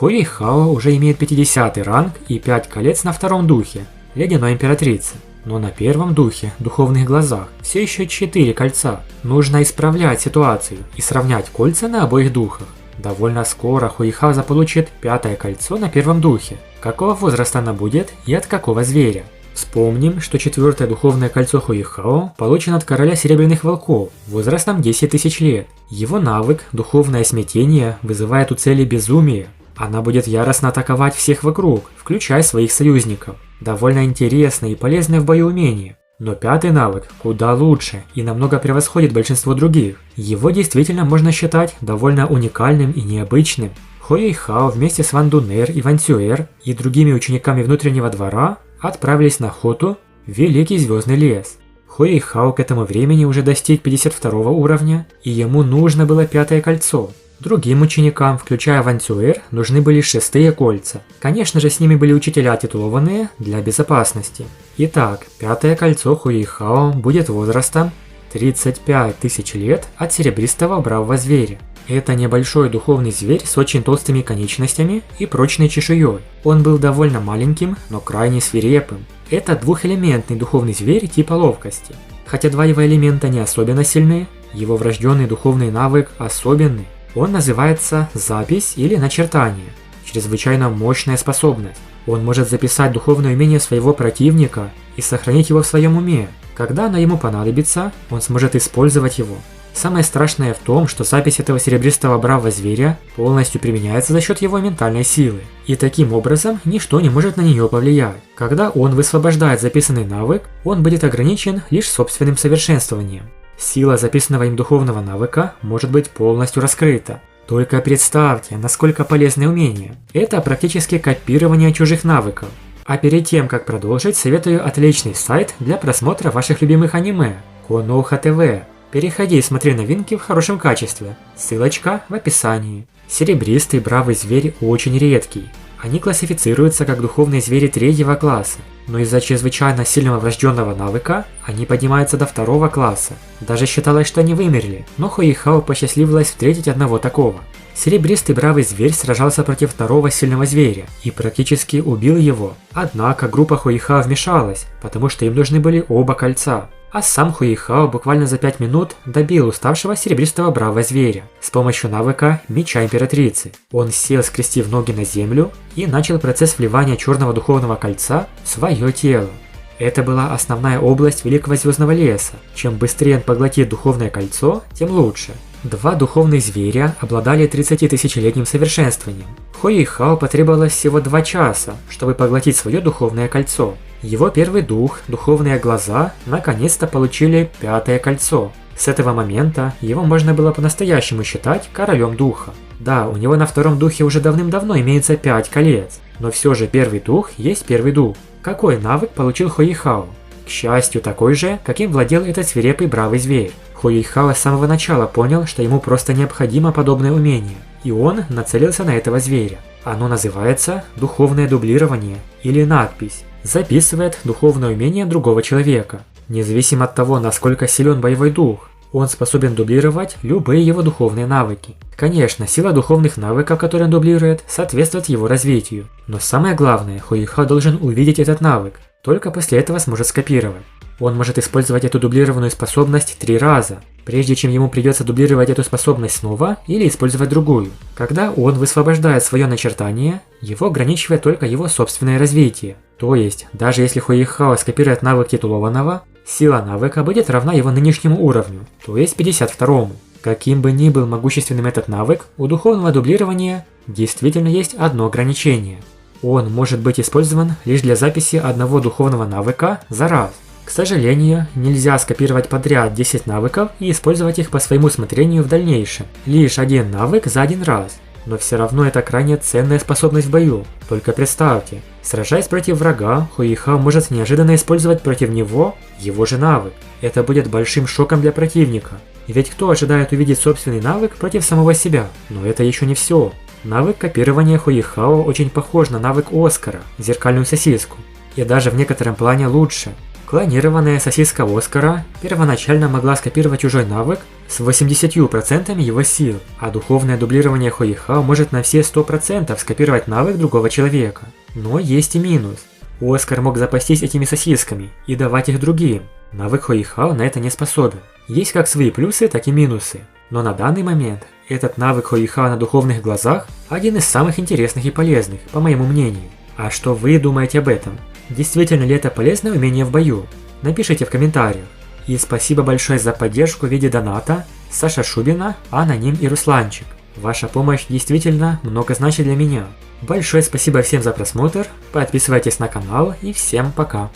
Хуэйхао уже имеет 50 ранг и 5 колец на втором духе, Ледяной Императрицы. Но на первом духе, Духовных Глазах, все еще 4 кольца. Нужно исправлять ситуацию и сравнять кольца на обоих духах. Довольно скоро Хуэйхао заполучит 5-е кольцо на первом духе. Какого возраста она будет и от какого зверя? Вспомним, что 4-е духовное кольцо Хуэйхао получено от Короля Серебряных Волков возрастом 10 тысяч лет. Его навык «Духовное смятение» вызывает у цели безумие. Она будет яростно атаковать всех вокруг, включая своих союзников. Довольно интересное и полезное в бою умение. Но 5-й навык куда лучше и намного превосходит большинство других. Его действительно можно считать довольно уникальным и необычным. Хуэйхао вместе с Ван Дунер и Ван Цюэр и другими учениками внутреннего двора отправились на охоту в Великий Звездный лес. Хуэйхао к этому времени уже достиг 52 уровня, и ему нужно было 5-е кольцо. Другим ученикам, включая Ван Цюэр, нужны были 6-е кольца. Конечно же, с ними были учителя, титулованные для безопасности. Итак, 5-е кольцо Хуэйхао будет возрастом 35 тысяч лет от серебристого бравого зверя. Это небольшой духовный зверь с очень толстыми конечностями и прочной чешуей. Он был довольно маленьким, но крайне свирепым. Это двухэлементный духовный зверь типа ловкости. Хотя два его элемента не особенно сильны, его врожденный духовный навык особенный. Он называется «Запись» или «Начертание». Чрезвычайно мощная способность. Он может записать духовное умение своего противника и сохранить его в своем уме. Когда оно ему понадобится, он сможет использовать его. Самое страшное в том, что запись этого серебристого бравого зверя полностью применяется за счет его ментальной силы. И таким образом ничто не может на нее повлиять. Когда он высвобождает записанный навык, он будет ограничен лишь собственным совершенствованием. Сила записанного им духовного навыка может быть полностью раскрыта. Только представьте, насколько полезное умение. Это практически копирование чужих навыков. А перед тем, как продолжить, советую отличный сайт для просмотра ваших любимых аниме – Konoha TV. Переходи и смотри новинки в хорошем качестве. Ссылочка в описании. Серебристый бравый зверь очень редкий. Они классифицируются как духовные звери 3-го класса, но из-за чрезвычайно сильного врожденного навыка они поднимаются до 2-го класса. Даже считалось, что они вымерли, но Хуэйхао посчастливилось встретить одного такого. Серебристый бравый зверь сражался против 2-го сильного зверя и практически убил его. Однако группа Хуэйхао вмешалась, потому что им нужны были оба кольца. А сам Хуэйхао буквально за 5 минут добил уставшего серебристого бравого зверя с помощью навыка Меча Императрицы. Он сел, скрестив ноги на землю, и начал процесс вливания черного духовного кольца в свое тело. Это была основная область Великого Звездного леса. Чем быстрее он поглотит духовное кольцо, тем лучше. 2 духовных зверя обладали 30-тысячелетним совершенствованием. Хуэйхао потребовалось всего 2 часа, чтобы поглотить свое духовное кольцо. Его первый дух, Духовные Глаза, наконец-то получили 5-е кольцо. С этого момента его можно было по-настоящему считать королем духа. Да, у него на втором духе уже давным-давно имеется 5 колец, но все же первый дух есть первый дух. Какой навык получил Хуэйхао? К счастью, такой же, каким владел этот свирепый бравый зверь. Хуэйхао с самого начала понял, что ему просто необходимо подобное умение, и он нацелился на этого зверя. Оно называется «Духовное дублирование» или «Надпись». Записывает духовное умение другого человека. Независимо от того, насколько силен боевой дух, он способен дублировать любые его духовные навыки. Конечно, сила духовных навыков, которые он дублирует, соответствует его развитию. Но самое главное, Хуэйхао должен увидеть этот навык, только после этого сможет скопировать. Он может использовать эту дублированную способность 3 раза, прежде чем ему придется дублировать эту способность снова или использовать другую. Когда он высвобождает свое начертание, его ограничивает только его собственное развитие. То есть, даже если Хуэйхао скопирует навык титулованного, сила навыка будет равна его нынешнему уровню, то есть 52-му. Каким бы ни был могущественным этот навык, у духовного дублирования действительно есть одно ограничение. Он может быть использован лишь для записи одного духовного навыка за раз. К сожалению, нельзя скопировать подряд 10 навыков и использовать их по своему усмотрению в дальнейшем. Лишь один навык за один раз. Но все равно это крайне ценная способность в бою. Только представьте, сражаясь против врага, Хуэйхао может неожиданно использовать против него его же навык. Это будет большим шоком для противника. Ведь кто ожидает увидеть собственный навык против самого себя? Но это еще не все. Навык копирования Хуэйхао очень похож на навык Оскара, зеркальную сосиску. И даже в некотором плане лучше. Клонированная сосиска Оскара первоначально могла скопировать чужой навык с 80% его сил, а духовное дублирование Хуихао может на все 100% скопировать навык другого человека. Но есть и минус. Оскар мог запастись этими сосисками и давать их другим. Навык Хуихао на это не способен. Есть как свои плюсы, так и минусы. Но на данный момент этот навык Хуихао на духовных глазах один из самых интересных и полезных, по моему мнению. А что вы думаете об этом? Действительно ли это полезное умение в бою? Напишите в комментариях. И спасибо большое за поддержку в виде доната Саша Шубина, Аноним и Русланчик. Ваша помощь действительно много значит для меня. Большое спасибо всем за просмотр, подписывайтесь на канал и всем пока.